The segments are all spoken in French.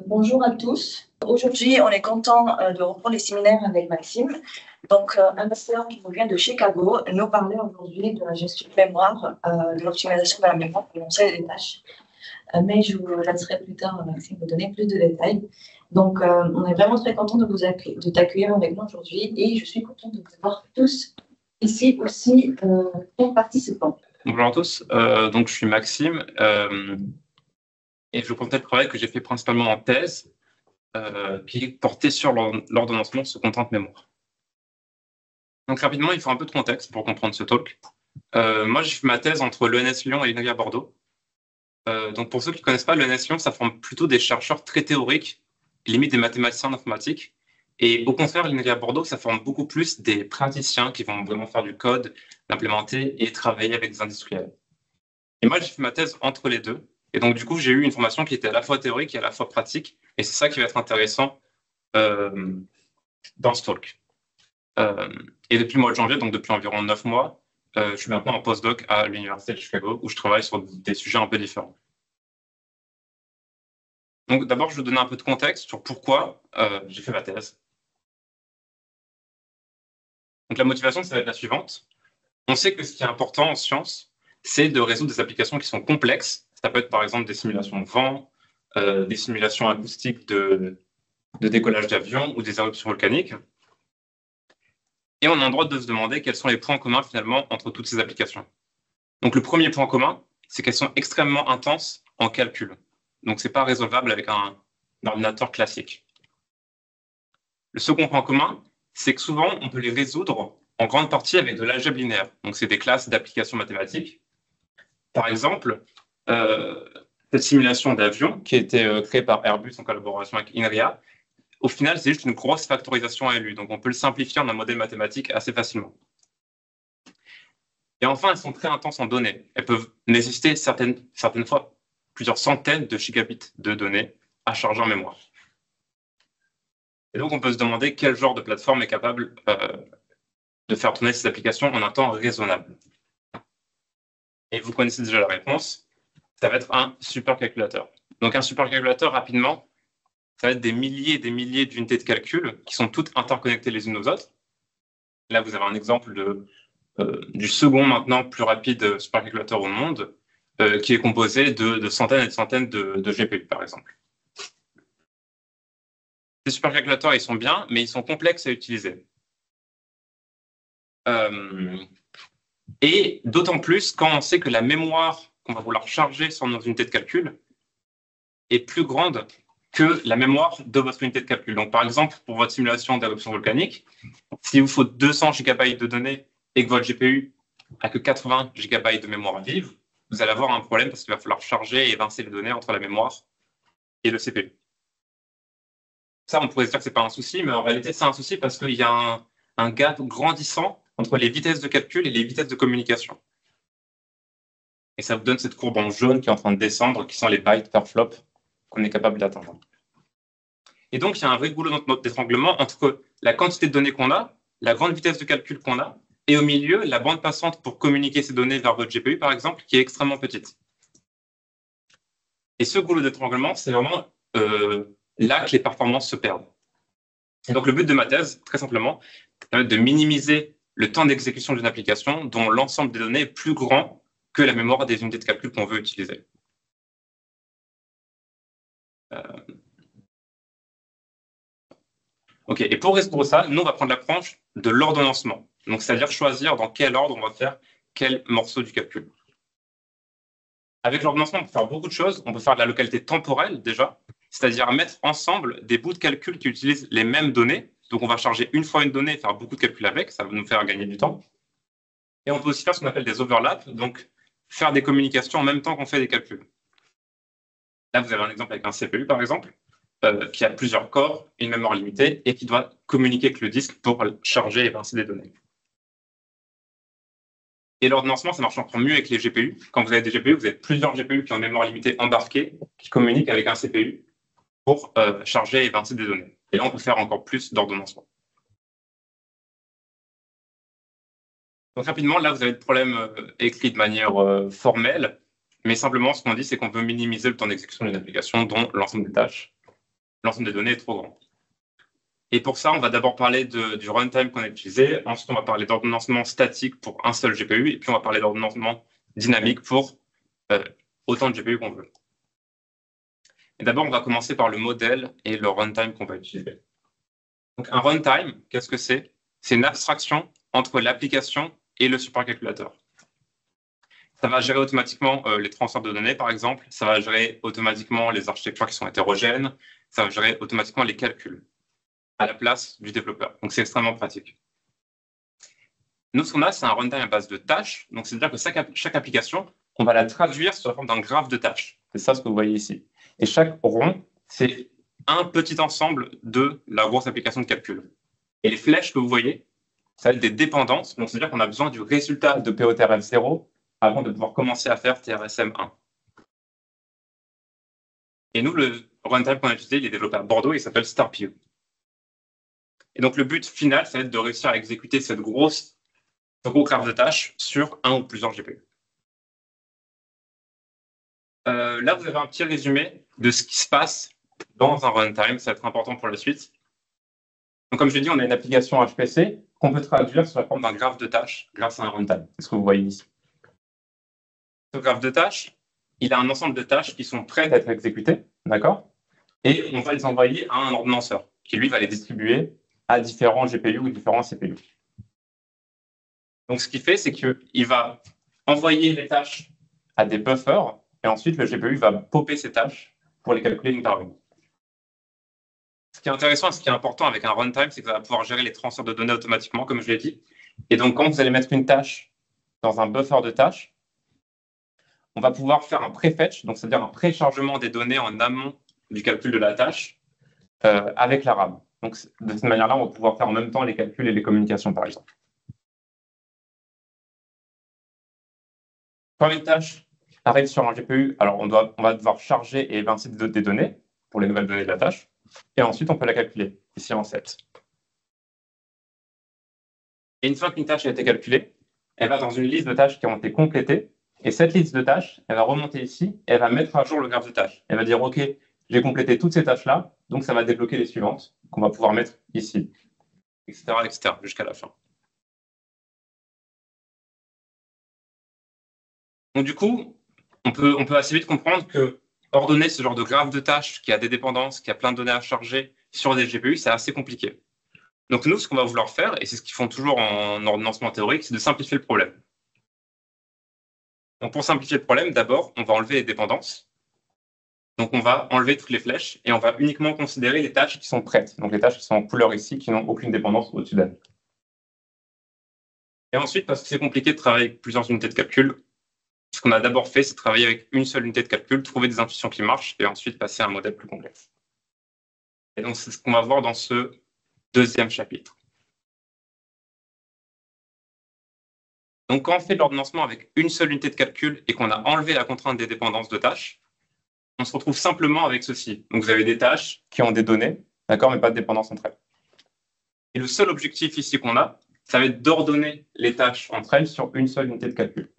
Bonjour à tous. Aujourd'hui, on est content de reprendre les séminaires avec Maxime. Donc, un master qui nous vient de Chicago, nous parler aujourd'hui de la gestion de mémoire, de l'optimisation de la mémoire pour lancer des tâches. Mais je vous laisserai plus tard, Maxime, vous donner plus de détails. Donc, on est vraiment très content de t'accueillir avec nous aujourd'hui et je suis contente de vous voir tous ici aussi comme participants. Bonjour à tous, donc je suis Maxime et je vous présente le travail que j'ai fait principalement en thèse qui portait sur l'ordonnancement sous contrainte mémoire. Donc rapidement, il faut un peu de contexte pour comprendre ce talk. Moi, j'ai fait ma thèse entre l'ENS Lyon et l'INRIA Bordeaux. Donc pour ceux qui ne connaissent pas, l'ENS Lyon, ça forme plutôt des chercheurs très théoriques, limite des mathématiciens en informatique. Et au contraire, l'INRIA Bordeaux, ça forme beaucoup plus des praticiens qui vont vraiment faire du code, l'implémenter et travailler avec des industriels. Et moi, j'ai fait ma thèse entre les deux. Et donc, du coup, j'ai eu une formation qui était à la fois théorique et à la fois pratique. Et c'est ça qui va être intéressant dans ce talk. Et depuis le mois de janvier, donc depuis environ 9 mois, je suis maintenant en postdoc à l'Université de Chicago où je travaille sur des sujets un peu différents. Donc, d'abord, je vais vous donner un peu de contexte sur pourquoi j'ai fait ma thèse. Donc, la motivation, ça va être la suivante. On sait que ce qui est important en sciences, c'est de résoudre des applications qui sont complexes. Ça peut être par exemple des simulations de vent, des simulations acoustiques de décollage d'avion ou des éruptions volcaniques. Et on a le droit de se demander quels sont les points communs finalement entre toutes ces applications. Donc le premier point commun, c'est qu'elles sont extrêmement intenses en calcul. Donc ce n'est pas résolvable avec un ordinateur classique. Le second point commun, c'est que souvent on peut les résoudre en grande partie avec de l'algèbre linéaire. Donc c'est des classes d'applications mathématiques. Par exemple, cette simulation d'avion qui a été créée par Airbus en collaboration avec INRIA, au final, c'est juste une grosse factorisation à LU. Donc, on peut le simplifier en un modèle mathématique assez facilement. Et enfin, elles sont très intenses en données. Elles peuvent nécessiter certaines fois plusieurs centaines de gigabits de données à charger en mémoire. Et donc, on peut se demander quel genre de plateforme est capable de faire tourner ces applications en un temps raisonnable. Et vous connaissez déjà la réponse, ça va être un supercalculateur. Donc un supercalculateur, rapidement, ça va être des milliers et des milliers d'unités de calcul qui sont toutes interconnectées les unes aux autres. Là, vous avez un exemple du second maintenant plus rapide supercalculateur au monde, qui est composé de centaines et de centaines de GPU, par exemple. Ces supercalculateurs, ils sont bien, mais ils sont complexes à utiliser. Et d'autant plus quand on sait que la mémoire qu'on va vouloir charger sur nos unités de calcul est plus grande que la mémoire de votre unité de calcul. Donc, par exemple, pour votre simulation d'éruption volcanique, s'il vous faut 200 GB de données et que votre GPU n'a que 80 GB de mémoire vive, vous allez avoir un problème parce qu'il va falloir charger et évincer les données entre la mémoire et le CPU. Ça, on pourrait se dire que ce n'est pas un souci, mais en réalité, c'est un souci parce qu'il y a un gap grandissant entre les vitesses de calcul et les vitesses de communication. Et ça vous donne cette courbe en jaune qui est en train de descendre, qui sont les bytes per flop qu'on est capable d'atteindre. Et donc, il y a un vrai goulot d'étranglement entre la quantité de données qu'on a, la grande vitesse de calcul qu'on a, et au milieu, la bande passante pour communiquer ces données vers votre GPU, par exemple, qui est extrêmement petite. Et ce goulot d'étranglement, c'est vraiment là que les performances se perdent. Et donc, le but de ma thèse, très simplement, c'est de minimiser le temps d'exécution d'une application dont l'ensemble des données est plus grand que la mémoire des unités de calcul qu'on veut utiliser. OK, et pour résoudre ça, nous, on va prendre l'approche de l'ordonnancement. Donc, c'est-à-dire choisir dans quel ordre on va faire quel morceau du calcul. Avec l'ordonnancement, on peut faire beaucoup de choses. On peut faire de la localité temporelle, déjà, c'est-à-dire mettre ensemble des bouts de calcul qui utilisent les mêmes données. Donc, on va charger une fois une donnée et faire beaucoup de calculs avec. Ça va nous faire gagner du temps. Et on peut aussi faire ce qu'on appelle des overlaps, donc faire des communications en même temps qu'on fait des calculs. Là, vous avez un exemple avec un CPU, par exemple, qui a plusieurs corps, une mémoire limitée, et qui doit communiquer avec le disque pour charger et évincer des données. Et l'ordonnancement, ça marche encore mieux avec les GPU. Quand vous avez des GPU, vous avez plusieurs GPU qui ont une mémoire limitée embarquée, qui communiquent avec un CPU pour charger et évincer des données. Et là, on peut faire encore plus d'ordonnancement. Donc rapidement, là, vous avez le problème écrit de manière formelle, mais simplement, ce qu'on dit, c'est qu'on veut minimiser le temps d'exécution d'une application, dont l'ensemble des tâches. l'ensemble des données est trop grand. Et pour ça, on va d'abord parler du runtime qu'on a utilisé. Ensuite, on va parler d'ordonnancement statique pour un seul GPU. Et puis, on va parler d'ordonnancement dynamique pour autant de GPU qu'on veut. Et d'abord, on va commencer par le modèle et le runtime qu'on va utiliser. Donc, un runtime, qu'est-ce que c'est? C'est une abstraction entre l'application et le supercalculateur. Ça va gérer automatiquement les transferts de données, par exemple. Ça va gérer automatiquement les architectures qui sont hétérogènes. Ça va gérer automatiquement les calculs à la place du développeur. Donc, c'est extrêmement pratique. Nous, ce qu'on a, c'est un runtime à base de tâches. Donc, c'est-à-dire que chaque application, on va la traduire sous la forme d'un graphe de tâches. C'est ça ce que vous voyez ici. Et chaque rond, c'est un petit ensemble de la grosse application de calcul. Et les flèches que vous voyez, ça va être des dépendances. Donc, c'est-à-dire qu'on a besoin du résultat de POTRF 0 avant de pouvoir commencer à faire TRSM 1. Et nous, le runtime qu'on a utilisé, il est développé à Bordeaux, il s'appelle StarPu. Et donc, le but final, ça va être de réussir à exécuter ce gros graphe de tâches sur un ou plusieurs GPU. Là, vous avez un petit résumé de ce qui se passe dans un runtime. Ça va être important pour la suite. Donc, comme je l'ai dit, on a une application HPC qu'on peut traduire sous la forme d'un graphe de tâches grâce à un runtime. C'est ce que vous voyez ici. Ce graphe de tâches, il a un ensemble de tâches qui sont prêtes à être exécutées, d'accord? Et on va les envoyer à un ordonnanceur qui, lui, va les distribuer à différents GPU ou différents CPU. Donc, ce qu'il fait, c'est qu'il va envoyer les tâches à des buffers et ensuite, le GPU va popper ces tâches pour les calculer une par une. Ce qui est intéressant et ce qui est important avec un runtime, c'est que ça va pouvoir gérer les transferts de données automatiquement, comme je l'ai dit. Et donc, quand vous allez mettre une tâche dans un buffer de tâches, on va pouvoir faire un prefetch, donc c'est-à-dire un préchargement des données en amont du calcul de la tâche avec la RAM. Donc, de cette manière-là, on va pouvoir faire en même temps les calculs et les communications, par exemple. Quand une tâche arrive sur un GPU, alors on va devoir charger et évincer des données pour les nouvelles données de la tâche. Et ensuite, on peut la calculer, ici en 7. Et une fois qu'une tâche a été calculée, elle va dans une liste de tâches qui ont été complétées. Et cette liste de tâches, elle va remonter ici et elle va mettre à jour le graphe de tâches. Elle va dire, OK, j'ai complété toutes ces tâches-là, donc ça va débloquer les suivantes qu'on va pouvoir mettre ici, etc., jusqu'à la fin. Donc du coup, on peut assez vite comprendre que ordonner ce genre de graphe de tâches qui a des dépendances, qui a plein de données à charger sur des GPU, c'est assez compliqué. Donc nous, ce qu'on va vouloir faire, et c'est ce qu'ils font toujours en ordonnancement théorique, c'est de simplifier le problème. Donc pour simplifier le problème, d'abord, on va enlever les dépendances. Donc on va enlever toutes les flèches et on va uniquement considérer les tâches qui sont prêtes. Donc les tâches qui sont en couleur ici, qui n'ont aucune dépendance au-dessus d'elles. Et ensuite, parce que c'est compliqué de travailler avec plusieurs unités de calcul, ce qu'on a d'abord fait, c'est travailler avec une seule unité de calcul, trouver des intuitions qui marchent et ensuite passer à un modèle plus complexe. Et donc, c'est ce qu'on va voir dans ce deuxième chapitre. Donc, quand on fait de l'ordonnancement avec une seule unité de calcul et qu'on a enlevé la contrainte des dépendances de tâches, on se retrouve simplement avec ceci. Donc, vous avez des tâches qui ont des données, d'accord, mais pas de dépendance entre elles. Et le seul objectif ici qu'on a, ça va être d'ordonner les tâches entre elles sur une seule unité de calcul.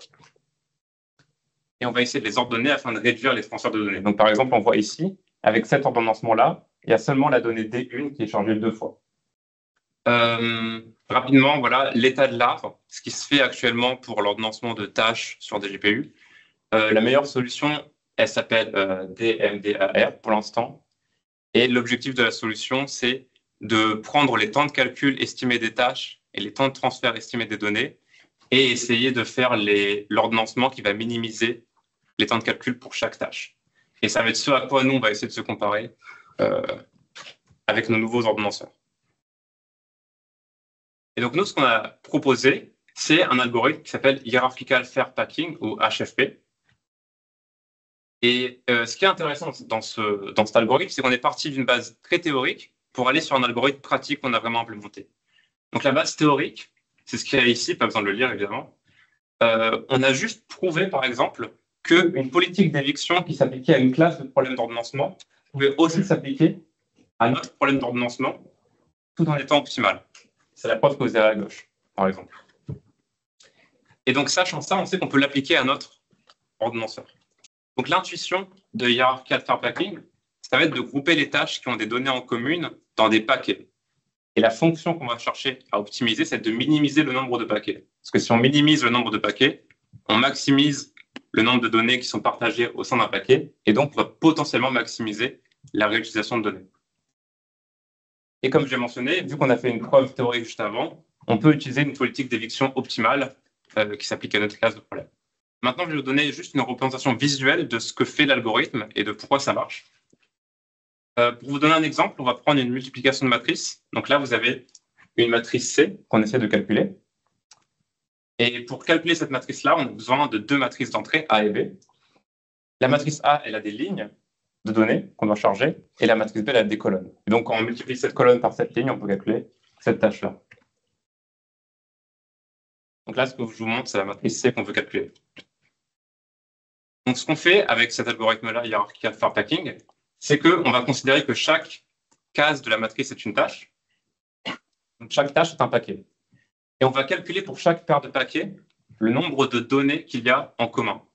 Et on va essayer de les ordonner afin de réduire les transferts de données. Donc, par exemple, on voit ici, avec cet ordonnancement-là, il y a seulement la donnée D1 qui est chargée 2 fois. Rapidement, voilà l'état de l'art, ce qui se fait actuellement pour l'ordonnancement de tâches sur des GPU. La meilleure solution, elle s'appelle DMDAR pour l'instant. Et l'objectif de la solution, c'est de prendre les temps de calcul estimés des tâches et les temps de transfert estimés des données et essayer de faire l'ordonnancement qui va minimiser les temps de calcul pour chaque tâche. Et ça va être ce à quoi nous, on va essayer de se comparer avec nos nouveaux ordonnanceurs. Et donc, nous, ce qu'on a proposé, c'est un algorithme qui s'appelle Hierarchical Fair Packing, ou HFP. Et ce qui est intéressant dans cet algorithme, c'est qu'on est parti d'une base très théorique pour aller sur un algorithme pratique qu'on a vraiment implémenté. Donc, la base théorique, c'est ce qu'il y a ici, pas besoin de le lire, évidemment. On a juste prouvé, par exemple, qu'une politique d'éviction qui s'appliquait à une classe de problème d'ordonnancement pouvait aussi s'appliquer à notre problème d'ordonnancement, tout en étant optimal. C'est la preuve que vous avez à gauche, par exemple. Et donc, sachant ça, on sait qu'on peut l'appliquer à notre ordonnanceur. Donc, l'intuition de Hierarchical Fair Packing, ça va être de grouper les tâches qui ont des données en commune dans des paquets. Et la fonction qu'on va chercher à optimiser, c'est de minimiser le nombre de paquets. Parce que si on minimise le nombre de paquets, on maximise le nombre de données qui sont partagées au sein d'un paquet, et donc on va potentiellement maximiser la réutilisation de données. Et comme j'ai mentionné, vu qu'on a fait une preuve théorique juste avant, on peut utiliser une politique d'éviction optimale qui s'applique à notre classe de problème. Maintenant, je vais vous donner juste une représentation visuelle de ce que fait l'algorithme et de pourquoi ça marche. Pour vous donner un exemple, on va prendre une multiplication de matrices. Donc là, vous avez une matrice C qu'on essaie de calculer. Et pour calculer cette matrice-là, on a besoin de deux matrices d'entrée, A et B. La matrice A, elle a des lignes de données qu'on doit charger, et la matrice B, elle a des colonnes. Et donc, quand on multiplie cette colonne par cette ligne, on peut calculer cette tâche-là. Donc là, ce que je vous montre, c'est la matrice C qu'on veut calculer. Donc, ce qu'on fait avec cet algorithme-là, Hierarchical Far Packing, c'est qu'on va considérer que chaque case de la matrice est une tâche. Donc, chaque tâche est un paquet. Et on va calculer pour chaque paire de paquets le nombre de données qu'il y a en commun.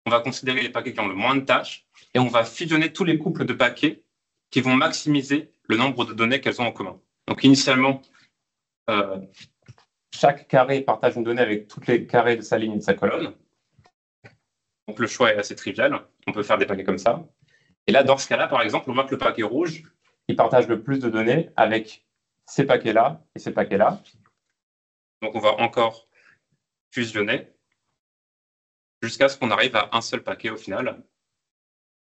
On va considérer les paquets qui ont le moins de tâches et on va fusionner tous les couples de paquets qui vont maximiser le nombre de données qu'elles ont en commun. Donc, initialement, chaque carré partage une donnée avec tous les carrés de sa ligne et de sa colonne. Donc, le choix est assez trivial. On peut faire des paquets comme ça. Et là, dans ce cas-là, par exemple, on voit que le paquet rouge, il partage le plus de données avec ces paquets-là et ces paquets-là. Donc, on va encore fusionner jusqu'à ce qu'on arrive à un seul paquet au final,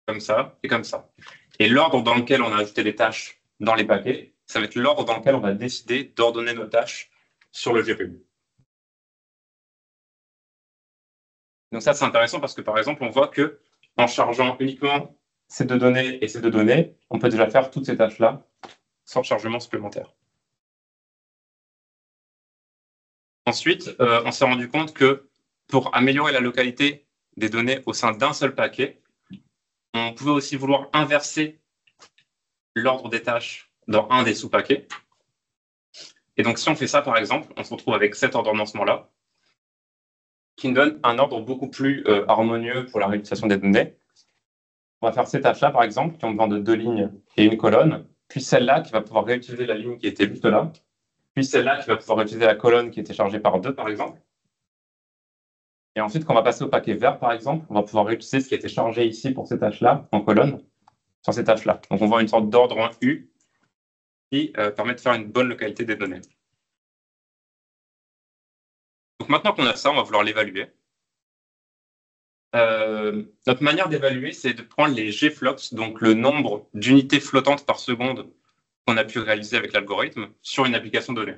comme ça et comme ça. Et l'ordre dans lequel on a ajouté les tâches dans les paquets, ça va être l'ordre dans lequel on va décider d'ordonner nos tâches sur le GPU. Donc ça, c'est intéressant parce que, par exemple, on voit que en chargeant uniquement ces deux données et ces deux données, on peut déjà faire toutes ces tâches-là sans chargement supplémentaire. Ensuite, on s'est rendu compte que pour améliorer la localité des données au sein d'un seul paquet, on pouvait aussi vouloir inverser l'ordre des tâches dans un des sous-paquets. Et donc, si on fait ça, par exemple, on se retrouve avec cet ordonnancement-là, qui nous donne un ordre beaucoup plus harmonieux pour la réutilisation des données. On va faire ces tâches-là, par exemple, qui ont besoin de deux lignes et une colonne, puis celle-là qui va pouvoir réutiliser la ligne qui était juste là, puis celle-là qui va pouvoir réutiliser la colonne qui était chargée par 2, par exemple. Et ensuite, quand on va passer au paquet vert, par exemple, on va pouvoir réutiliser ce qui a été chargé ici pour ces tâches-là, en colonne, sur ces tâches-là. Donc, on voit une sorte d'ordre en U qui permet de faire une bonne localité des données. Donc, maintenant qu'on a ça, on va vouloir l'évaluer. Notre manière d'évaluer, c'est de prendre les Gflops, donc le nombre d'unités flottantes par seconde qu'on a pu réaliser avec l'algorithme sur une application donnée.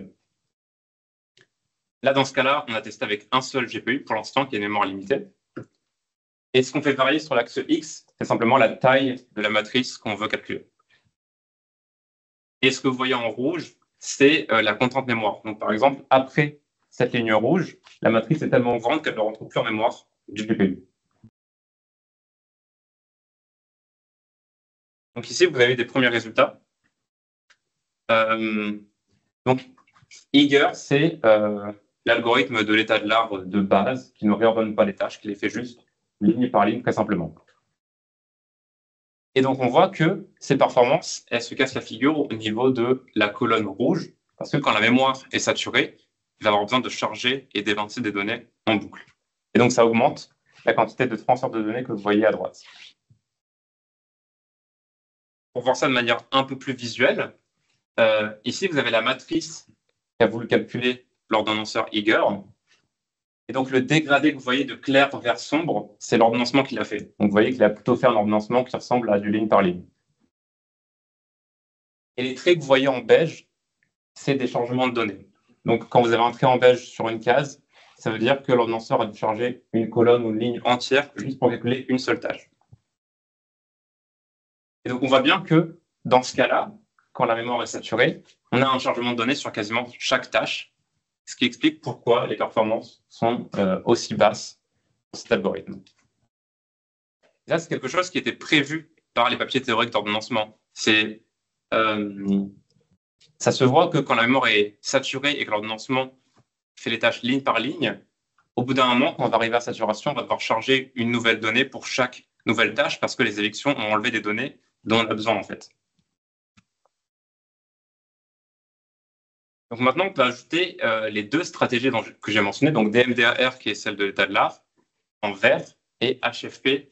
Là, dans ce cas-là, on a testé avec un seul GPU pour l'instant, qui est une mémoire limitée. Et ce qu'on fait varier sur l'axe X, c'est simplement la taille de la matrice qu'on veut calculer. Et ce que vous voyez en rouge, c'est la contrainte mémoire. Donc, par exemple, après cette ligne rouge, la matrice est tellement grande qu'elle ne rentre plus en mémoire du GPU. Donc ici, vous avez des premiers résultats. Donc, Eager, c'est l'algorithme de l'état de l'art de base qui ne réordonne pas les tâches, qui les fait juste ligne par ligne, très simplement. Et donc, on voit que ces performances, elles se cassent la figure au niveau de la colonne rouge, parce que quand la mémoire est saturée, il va avoir besoin de charger et d'évincer des données en boucle. Et donc, ça augmente la quantité de transfert de données que vous voyez à droite. Pour voir ça de manière un peu plus visuelle, ici, vous avez la matrice qu'a voulu calculer l'ordonnanceur Eager. Et donc, le dégradé que vous voyez de clair vers sombre, c'est l'ordonnancement qu'il a fait. Donc, vous voyez qu'il a plutôt fait un ordonnancement qui ressemble à du ligne par ligne. Et les traits que vous voyez en beige, c'est des changements de données. Donc, quand vous avez un trait en beige sur une case, ça veut dire que l'ordonnanceur a dû charger une colonne ou une ligne entière juste pour calculer une seule tâche. Et donc, on voit bien que dans ce cas-là, quand la mémoire est saturée, on a un chargement de données sur quasiment chaque tâche, ce qui explique pourquoi les performances sont aussi basses pour cet algorithme. Et là, c'est quelque chose qui était prévu par les papiers théoriques d'ordonnancement. Ça se voit que quand la mémoire est saturée et que l'ordonnancement fait les tâches ligne par ligne, au bout d'un moment, quand on va arriver à saturation, on va devoir charger une nouvelle donnée pour chaque nouvelle tâche parce que les évictions ont enlevé des données dont on a besoin en fait. Donc maintenant, on peut ajouter les deux stratégies que j'ai mentionnées, donc DMDAR qui est celle de l'état de l'art en vert et HFP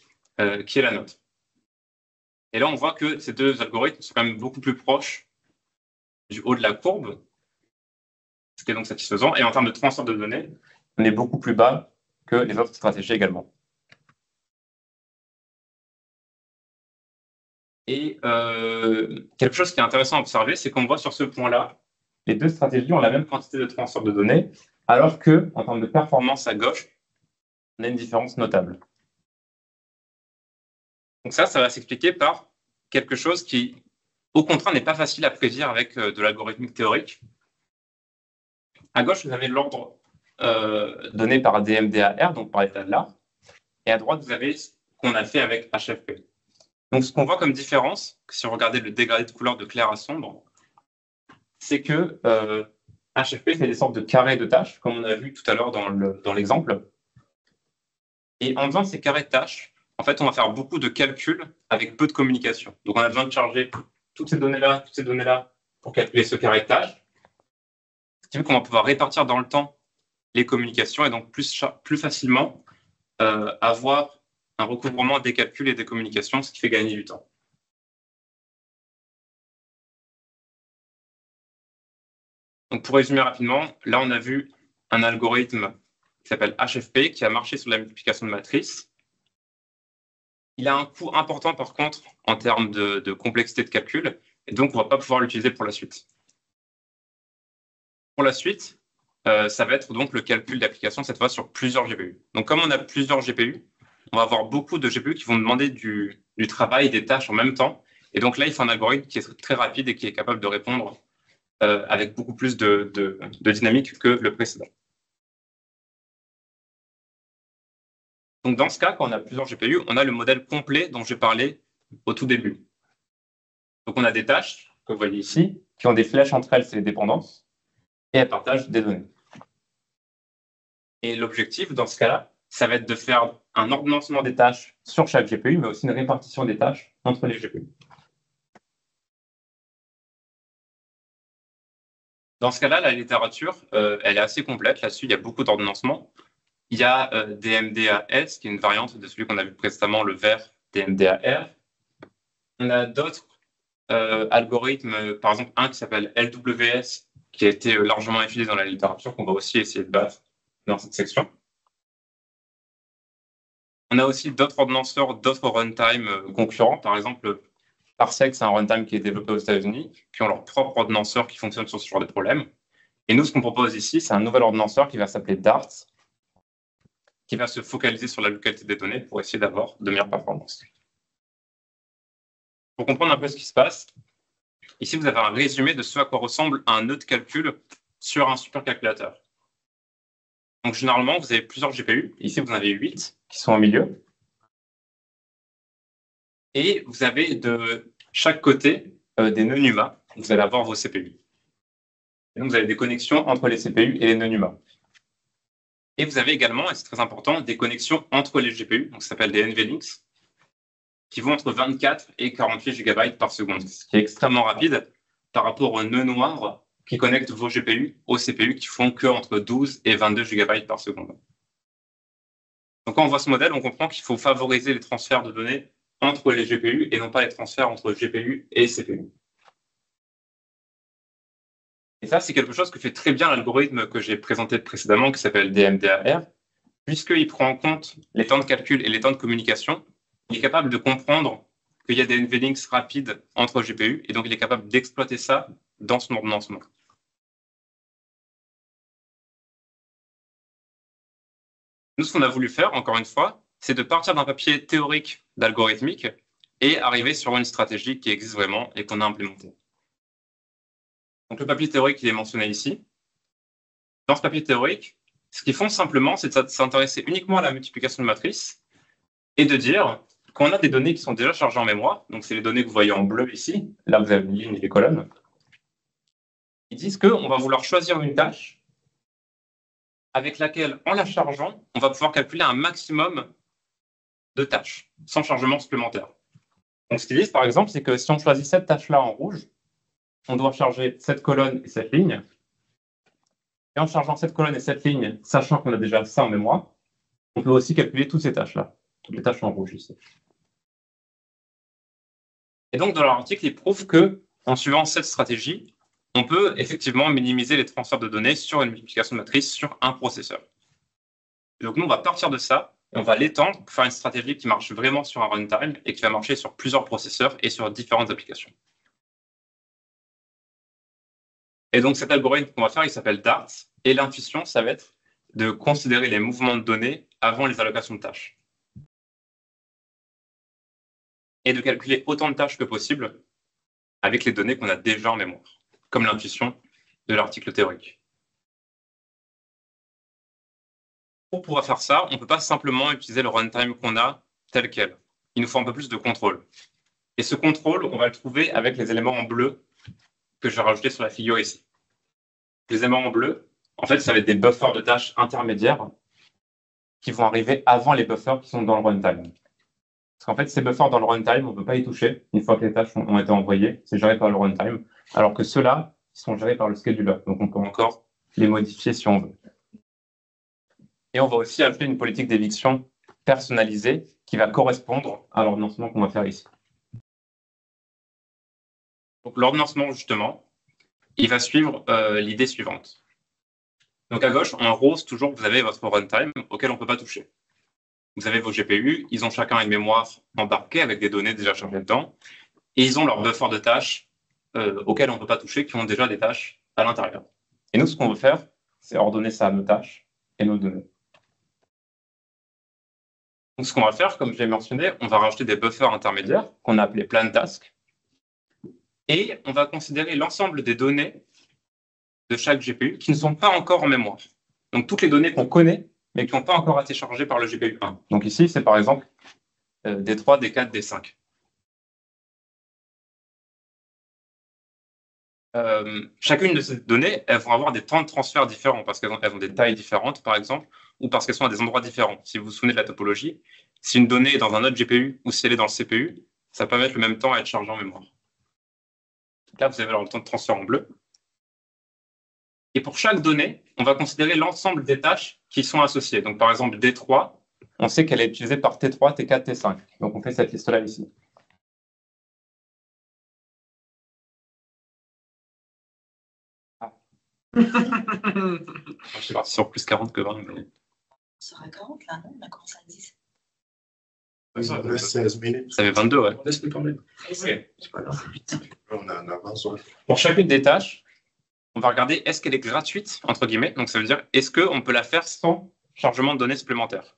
qui est la nôtre. Et là, on voit que ces deux algorithmes sont quand même beaucoup plus proches du haut de la courbe, ce qui est donc satisfaisant. Et en termes de transfert de données, on est beaucoup plus bas que les autres stratégies également. Et quelque chose qui est intéressant à observer, c'est qu'on voit sur ce point-là, les deux stratégies ont la même quantité de transfert de données, alors que, en termes de performance à gauche, on a une différence notable. Donc ça va s'expliquer par quelque chose qui, au contraire, n'est pas facile à prédire avec de l'algorithmique théorique. À gauche, vous avez l'ordre donné par DMDAR, donc par l'état de l'art, et à droite, vous avez ce qu'on a fait avec HFP. Donc, ce qu'on voit comme différence, si on regardait le dégradé de couleur de clair à sombre, c'est que HFP fait des sortes de carrés de tâches, comme on a vu tout à l'heure dans l'exemple. Et en faisant ces carrés de tâches, en fait, on va faire beaucoup de calculs avec peu de communication. Donc, on a besoin de charger toutes ces données-là pour calculer ce carré de tâches. Ce qui veut qu'on va pouvoir répartir dans le temps les communications et donc plus facilement avoir un recouvrement des calculs et des communications, ce qui fait gagner du temps. Donc, pour résumer rapidement, là, on a vu un algorithme qui s'appelle HFP, qui a marché sur la multiplication de matrices. Il a un coût important, par contre, en termes de complexité de calcul, et donc on ne va pas pouvoir l'utiliser pour la suite. Pour la suite, ça va être donc le calcul d'application, cette fois sur plusieurs GPU. Donc, comme on a plusieurs GPU, on va avoir beaucoup de GPU qui vont demander du travail, des tâches en même temps. Et donc là, il faut un algorithme qui est très rapide et qui est capable de répondre avec beaucoup plus de dynamique que le précédent. Donc, dans ce cas, quand on a plusieurs GPU, on a le modèle complet dont j'ai parlé au tout début. Donc, on a des tâches, que vous voyez ici, qui ont des flèches entre elles, c'est les dépendances, et elles partagent des données. Et l'objectif, dans ce cas-là, ça va être de faire un ordonnancement des tâches sur chaque GPU, mais aussi une répartition des tâches entre les GPU. Dans ce cas-là, la littérature, elle est assez complète. Là-dessus, il y a beaucoup d'ordonnancements. Il y a DMDAS, qui est une variante de celui qu'on a vu précédemment, le vert DMDAR. On a d'autres algorithmes, par exemple un qui s'appelle LWS, qui a été largement utilisé dans la littérature, qu'on va aussi essayer de battre dans cette section. On a aussi d'autres ordonnanceurs, d'autres runtime concurrents. Par exemple, Parsec, c'est un runtime qui est développé aux États-Unis, qui ont leur propre ordonnanceur qui fonctionne sur ce genre de problème. Et nous, ce qu'on propose ici, c'est un nouvel ordonnanceur qui va s'appeler Dart, qui va se focaliser sur la localité des données pour essayer d'avoir de meilleures performances. Pour comprendre un peu ce qui se passe, ici, vous avez un résumé de ce à quoi ressemble un nœud de calcul sur un supercalculateur. Donc, généralement, vous avez plusieurs GPU. Ici, vous en avez 8 qui sont au milieu. Et vous avez de chaque côté des nœuds NUMA. Vous allez avoir vos CPU. Et donc, vous avez des connexions entre les CPU et les nœuds NUMA. Et vous avez également, et c'est très important, des connexions entre les GPU, donc ça s'appelle des NVLinks, qui vont entre 24 et 48 GB par seconde, ce qui est extrêmement rapide par rapport aux nœuds noirs qui connectent vos GPU aux CPU qui font que entre 12 et 22 GB par seconde. Donc, quand on voit ce modèle, on comprend qu'il faut favoriser les transferts de données entre les GPU et non pas les transferts entre GPU et CPU. Et ça, c'est quelque chose que fait très bien l'algorithme que j'ai présenté précédemment, qui s'appelle DMDAR, puisqu'il prend en compte les temps de calcul et les temps de communication. Il est capable de comprendre qu'il y a des NVLinks rapides entre GPU, et donc il est capable d'exploiter ça dans son ordonnancement. Nous, ce qu'on a voulu faire, encore une fois, c'est de partir d'un papier théorique d'algorithmique et arriver sur une stratégie qui existe vraiment et qu'on a implémentée. Donc, le papier théorique, il est mentionné ici. Dans ce papier théorique, ce qu'ils font simplement, c'est de s'intéresser uniquement à la multiplication de matrices et de dire qu'on a des données qui sont déjà chargées en mémoire, donc c'est les données que vous voyez en bleu ici, là vous avez une ligne et des colonnes. Ils disent qu'on va vouloir choisir une tâche avec laquelle, en la chargeant, on va pouvoir calculer un maximum de tâches, sans chargement supplémentaire. Donc, ce qu'ils disent, par exemple, c'est que si on choisit cette tâche-là en rouge, on doit charger cette colonne et cette ligne. Et en chargeant cette colonne et cette ligne, sachant qu'on a déjà ça en mémoire, on peut aussi calculer toutes ces tâches-là, toutes les tâches en rouge ici. Et donc, dans leur article, ils prouvent qu'en suivant cette stratégie, on peut effectivement minimiser les transferts de données sur une multiplication de matrice sur un processeur. Et donc, nous, on va partir de ça, et on va l'étendre pour faire une stratégie qui marche vraiment sur un runtime et qui va marcher sur plusieurs processeurs et sur différentes applications. Et donc, cet algorithme qu'on va faire, il s'appelle DART, et l'intuition, ça va être de considérer les mouvements de données avant les allocations de tâches. Et de calculer autant de tâches que possible avec les données qu'on a déjà en mémoire, comme l'intuition de l'article théorique. Pour pouvoir faire ça, on ne peut pas simplement utiliser le runtime qu'on a tel quel. Il nous faut un peu plus de contrôle. Et ce contrôle, on va le trouver avec les éléments en bleu que je vais rajouter sur la figure ici. Les éléments en bleu, en fait, ça va être des buffers de tâches intermédiaires qui vont arriver avant les buffers qui sont dans le runtime. Parce qu'en fait, ces buffers dans le runtime, on ne peut pas y toucher une fois que les tâches ont été envoyées. C'est géré par le runtime. Alors que ceux-là, ils sont gérés par le scheduler. Donc, on peut encore les modifier si on veut. Et on va aussi ajouter une politique d'éviction personnalisée qui va correspondre à l'ordonnancement qu'on va faire ici. Donc, l'ordonnancement, justement, il va suivre l'idée suivante. Donc, à gauche, en rose, toujours, vous avez votre runtime auquel on ne peut pas toucher. Vous avez vos GPU, ils ont chacun une mémoire embarquée avec des données déjà chargées dedans, et ils ont leur buffer de tâches auxquelles on ne peut pas toucher, qui ont déjà des tâches à l'intérieur. Et nous, ce qu'on veut faire, c'est ordonner ça à nos tâches et nos données. Donc, ce qu'on va faire, comme je l'ai mentionné, on va rajouter des buffers intermédiaires qu'on a appelés plan task, et on va considérer l'ensemble des données de chaque GPU qui ne sont pas encore en mémoire. Donc, toutes les données qu'on connaît, mais qui n'ont pas encore été chargées par le GPU 1. Donc ici, c'est par exemple D3, D4, D5. Chacune de ces données, elles vont avoir des temps de transfert différents parce qu'elles ont des tailles différentes, par exemple, ou parce qu'elles sont à des endroits différents. Si vous vous souvenez de la topologie, si une donnée est dans un autre GPU ou si elle est dans le CPU, ça peut mettre le même temps à être chargé en mémoire. Là, vous avez le temps de transfert en bleu. Et pour chaque donnée, on va considérer l'ensemble des tâches qui sont associées. Donc, par exemple, D3, on sait qu'elle est utilisée par T3, T4, T5. Donc, on fait cette liste-là ici. Ah. Je suis parti sur plus 40 que 20. Mais... On sera à 40 là, non? On a commencé à 10. Ça reste 16 minutes. Ça fait 22, ouais. Laisse-le quand même. Okay. C'est pas grave. On a en avance. Ouais. Pour chacune des tâches, on va regarder est-ce qu'elle est gratuite, entre guillemets. Donc, ça veut dire est-ce qu'on peut la faire sans chargement de données supplémentaires.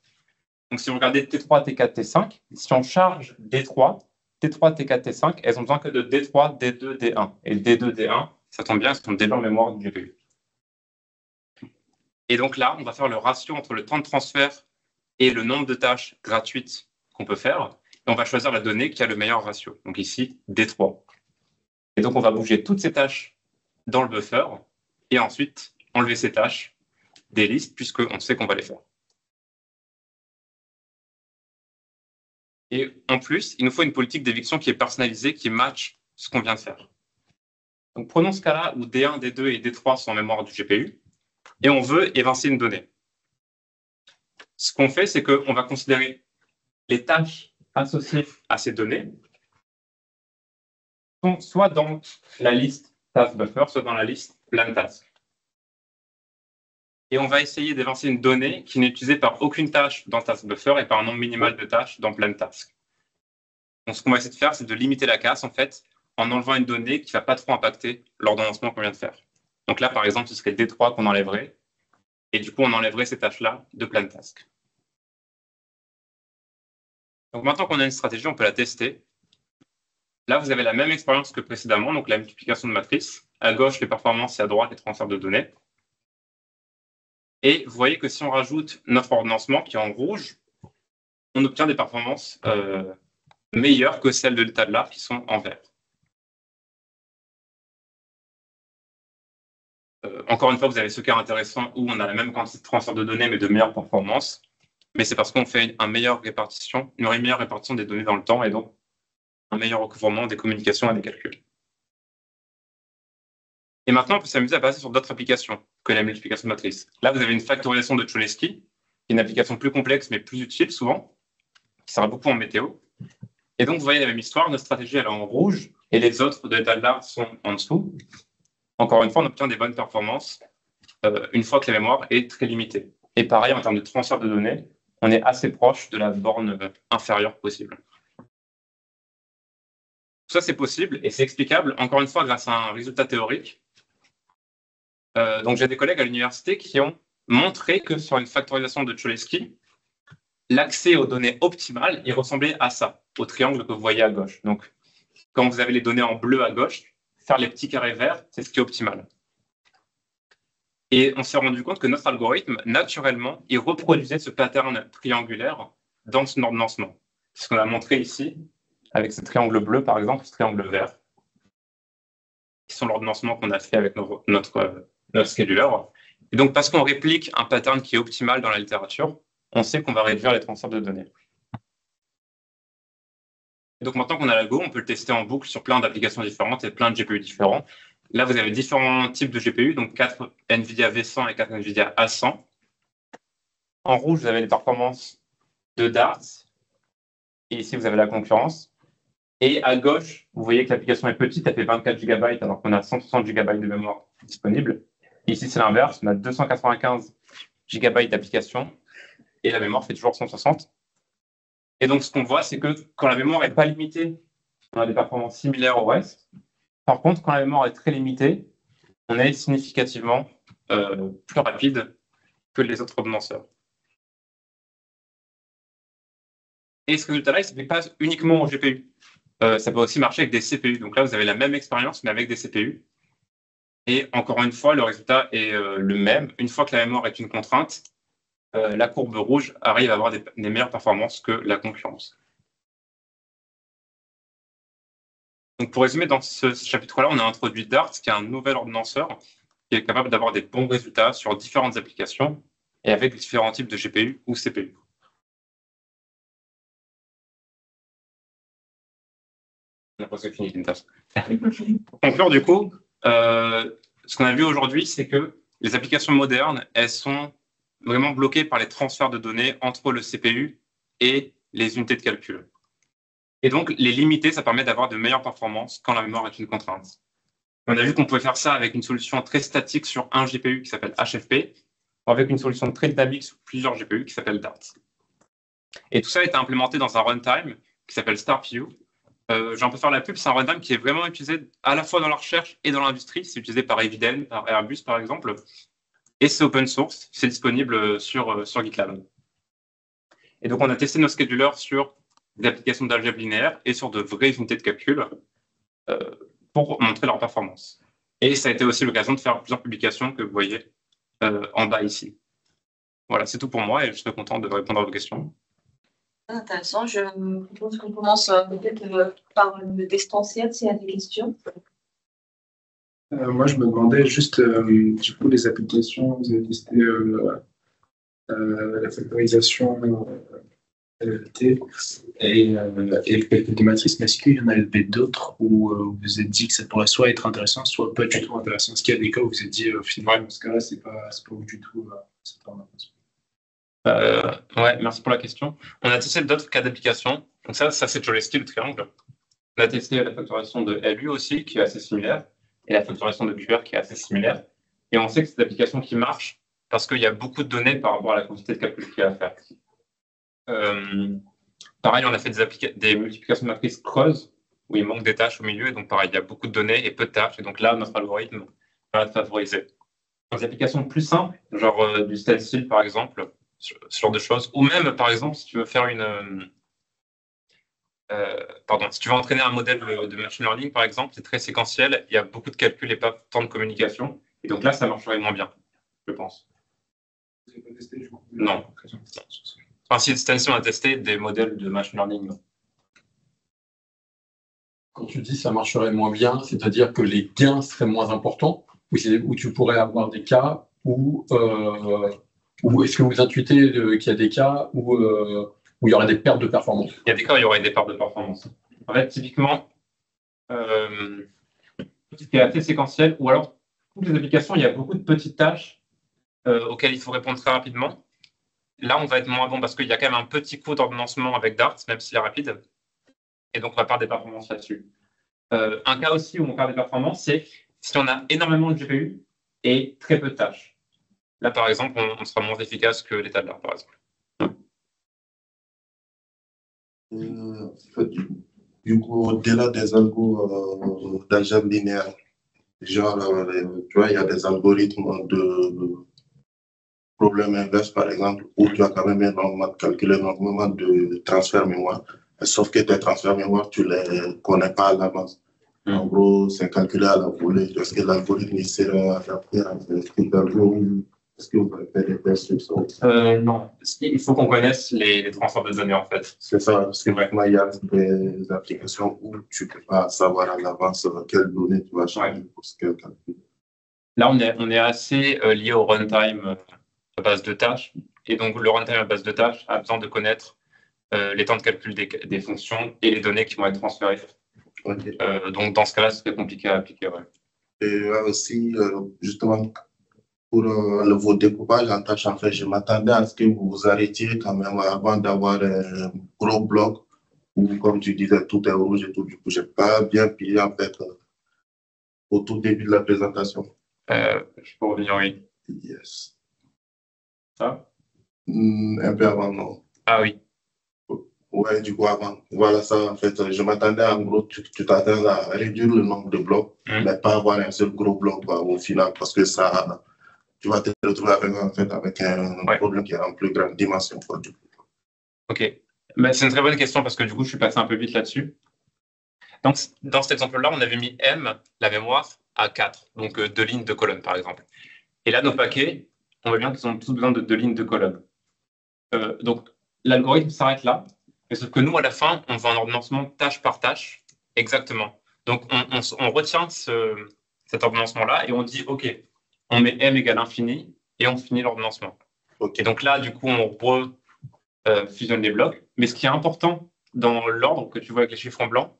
Donc, si vous regardez T3, T4, T5, si on charge D3, T3, T4, T5, elles ont besoin que de D3, D2, D1. Et D2, D1, ça tombe bien, elles sont déjà en mémoire du GPU. Et donc là, on va faire le ratio entre le temps de transfert et le nombre de tâches gratuites qu'on peut faire. Et on va choisir la donnée qui a le meilleur ratio. Donc ici, D3. Et donc, on va bouger toutes ces tâches dans le buffer et ensuite enlever ces tâches des listes puisqu'on sait qu'on va les faire. Et en plus, il nous faut une politique d'éviction qui est personnalisée, qui matche ce qu'on vient de faire. Donc, prenons ce cas-là où D1, D2 et D3 sont en mémoire du GPU et on veut évincer une donnée. Ce qu'on fait, c'est qu'on va considérer les tâches associées à ces données sont soit dans la liste task buffer, soit dans la liste plan task. Et on va essayer d'évincer une donnée qui n'est utilisée par aucune tâche dans task buffer et par un nombre minimal de tâches dans plan task. Donc, ce qu'on va essayer de faire, c'est de limiter la casse, en fait, en enlevant une donnée qui ne va pas trop impacter l'ordonnancement qu'on vient de faire. Donc là, par exemple, ce serait D3 qu'on enlèverait. Et du coup, on enlèverait ces tâches-là de plan task. Donc maintenant qu'on a une stratégie, on peut la tester. Là, vous avez la même expérience que précédemment, donc la multiplication de matrices. À gauche, les performances et à droite, les transferts de données. Et vous voyez que si on rajoute notre ordonnancement qui est en rouge, on obtient des performances meilleures que celles de l'état de l'art qui sont en vert. Encore une fois, vous avez ce cas intéressant où on a la même quantité de transfert de données mais de meilleures performances. mais c'est parce qu'on fait une meilleure répartition des données dans le temps et donc un meilleur recouvrement des communications et des calculs. Et maintenant, on peut s'amuser à passer sur d'autres applications que la multiplication de matrices. Là, vous avez une factorisation de Cholesky, qui est une application plus complexe mais plus utile souvent, qui sert beaucoup en météo. Et donc, vous voyez la même histoire, notre stratégie elle est en rouge et les autres de l'état de l'art sont en dessous. Encore une fois, on obtient des bonnes performances une fois que la mémoire est très limitée. Et pareil, en termes de transfert de données, on est assez proche de la borne inférieure possible. Tout ça, c'est possible et c'est explicable, encore une fois, grâce à un résultat théorique. Donc, j'ai des collègues à l'université qui ont montré que sur une factorisation de Cholesky, l'accès aux données optimales, il ressemblait à ça, au triangle que vous voyez à gauche. Donc, quand vous avez les données en bleu à gauche, faire les petits carrés verts, c'est ce qui est optimal. Et on s'est rendu compte que notre algorithme, naturellement, il reproduisait ce pattern triangulaire dans son ordonnancement. C'est ce qu'on a montré ici, avec ce triangle bleu, par exemple, ce triangle vert, qui sont l'ordonnancement qu'on a fait avec notre scheduler. Et donc, parce qu'on réplique un pattern qui est optimal dans la littérature, on sait qu'on va réduire les transferts de données. Et donc, maintenant qu'on a l'algo, on peut le tester en boucle sur plein d'applications différentes et plein de GPU différents. Là, vous avez différents types de GPU, donc 4 NVIDIA V100 et 4 NVIDIA A100. En rouge, vous avez les performances de Dart. Et ici, vous avez la concurrence. Et à gauche, vous voyez que l'application est petite, elle fait 24 GB alors qu'on a 160 GB de mémoire disponible. Et ici, c'est l'inverse, on a 295 GB d'application et la mémoire fait toujours 160. Et donc, ce qu'on voit, c'est que quand la mémoire n'est pas limitée, on a des performances similaires au reste. Par contre, quand la mémoire est très limitée, on est significativement plus rapide que les autres ordonnanceurs. Et ce résultat-là, il ne s'applique pas uniquement au GPU. Ça peut aussi marcher avec des CPU. Donc là, vous avez la même expérience, mais avec des CPU. Et encore une fois, le résultat est le même. Une fois que la mémoire est une contrainte, la courbe rouge arrive à avoir des meilleures performances que la concurrence. Donc pour résumer, dans ce chapitre-là, on a introduit Dart, qui est un nouvel ordonnanceur qui est capable d'avoir des bons résultats sur différentes applications et avec différents types de GPU ou CPU. On a presque fini, Tintas. Pour conclure, du coup, ce qu'on a vu aujourd'hui, c'est que les applications modernes, elles sont vraiment bloquées par les transferts de données entre le CPU et les unités de calcul. Et donc, les limiter, ça permet d'avoir de meilleures performances quand la mémoire est une contrainte. On a vu qu'on pouvait faire ça avec une solution très statique sur un GPU qui s'appelle HFP, ou avec une solution très dynamique sur plusieurs GPU qui s'appelle Dart. Et tout ça a été implémenté dans un runtime qui s'appelle StarPU. Je vais un peu faire la pub, c'est un runtime qui est vraiment utilisé à la fois dans la recherche et dans l'industrie. C'est utilisé par Eviden, par Airbus par exemple. Et c'est open source, c'est disponible sur GitLab. Et donc, on a testé nos schedulers sur des applications d'algèbre linéaire et sur de vraies unités de calcul pour montrer leur performance. Et ça a été aussi l'occasion de faire plusieurs publications que vous voyez en bas ici. Voilà, c'est tout pour moi et je serai content de répondre à vos questions. Intéressant. Je propose qu'on commence peut-être par le distanciel s'il y a des questions. Moi, je me demandais juste, du coup, les applications, vous avez testé la factorisation LLT et le calcul des matrices, mais est-ce qu'il y en avait d'autres où vous vous êtes dit que ça pourrait soit être intéressant, soit pas du tout intéressant? Est-ce qu'il y a des cas où vous vous êtes dit, finalement, dans ce cas-là, c'est pas du tout c'est pas Ouais, merci pour la question. On a testé d'autres cas d'application. Donc ça c'est Cholesky, le triangle. On a testé la factorisation de LU aussi, qui est assez similaire, et la factorisation de QR qui est assez similaire. Et on sait que c'est des applications qui marchent parce qu'il y a beaucoup de données par rapport à la quantité de calcul qu'il y a à faire. Pareil, on a fait des multiplications de matrices creuses, où il manque des tâches au milieu, et donc pareil, il y a beaucoup de données et peu de tâches, et donc là, notre algorithme va favoriser. Dans des applications plus simples, genre du stencil par exemple, ce genre de choses, ou même par exemple, si tu veux faire si tu veux entraîner un modèle de machine learning par exemple, c'est très séquentiel, il y a beaucoup de calculs et pas tant de communication, et donc là, ça marcherait moins bien, je pense. Vous n'avez pas testé, du coup? Non. Enfin, si Stencil a testé des modèles de machine learning. Quand tu dis ça marcherait moins bien, c'est-à-dire que les gains seraient moins importants, ou tu pourrais avoir des cas où Ou est-ce que vous intuitez qu'il y a des cas où il y aura des pertes de performance? Il y a des cas où il y aurait des pertes de performance. En fait, typiquement, ce qui est assez séquentiel, ou alors toutes les applications, il y a beaucoup de petites tâches auxquelles il faut répondre très rapidement. Là, on va être moins bon parce qu'il y a quand même un petit coût d'ordonnancement avec Dart, même s'il est rapide. Et donc, on va perdre des performances là-dessus. Un cas aussi où on perd des performances, c'est si on a énormément de GPU et très peu de tâches. Là, par exemple, on sera moins efficace que l'état de l'art, par exemple. Du coup, au-delà des algos d'algèbre linéaire, genre, tu vois, il y a des algorithmes de problème inverse, par exemple, où tu as quand même calculé énormément de transferts mémoire, sauf que tes transferts mémoire, tu ne les connais pas à l'avance. En gros, c'est calculé à la volée. Est-ce que l'algorithme sera adapté à ce type d'algorithme? Est-ce que vous avez fait des tests sur ça? Non, il faut qu'on connaisse les transferts de données, en fait. C'est ça, parce que maintenant, il y a des applications où tu ne peux pas savoir à l'avance quelles données tu vas changer pour ce qu'elle calcule. Là, on est assez lié au runtime à base de tâches. Et donc, le runtime à base de tâches a besoin de connaître les temps de calcul des fonctions et les données qui vont être transférées. Okay. Donc, dans ce cas-là, c'est compliqué à appliquer. Ouais. Et aussi, justement, pour vos découpages en tâches, en fait, je m'attendais à ce que vous vous arrêtiez quand même avant d'avoir un gros bloc où, comme tu disais, tout est rouge et tout. Du coup, je n'ai pas bien pillé, en fait, au tout début de la présentation. Je peux revenir, oui. Yes. Ça un peu avant, non. Ah oui. Ouais, du coup, avant. Voilà ça, en fait. Je m'attendais, en gros, tu t'attends à réduire le nombre de blocs, mais pas avoir un seul gros bloc au final, parce que ça, tu vas te retrouver avec un problème qui est en plus grande dimension. Ok. Mais c'est une très bonne question parce que du coup, je suis passé un peu vite là-dessus. Donc, dans cet exemple-là, on avait mis M, la mémoire, à 4, donc 2 lignes, 2 colonnes, par exemple. Et là, nos paquets, on voit bien qu'ils ont tous besoin de 2 lignes, 2 colonnes. Donc, l'algorithme s'arrête là. Mais sauf que nous, à la fin, on va en ordonnancement tâche par tâche, exactement. Donc, on retient cet ordonnancement-là et on dit, OK, on met M égale infini et on finit l'ordonnancement. Et donc là, du coup, on fusionne les blocs. Mais ce qui est important dans l'ordre que tu vois avec les chiffres en blanc,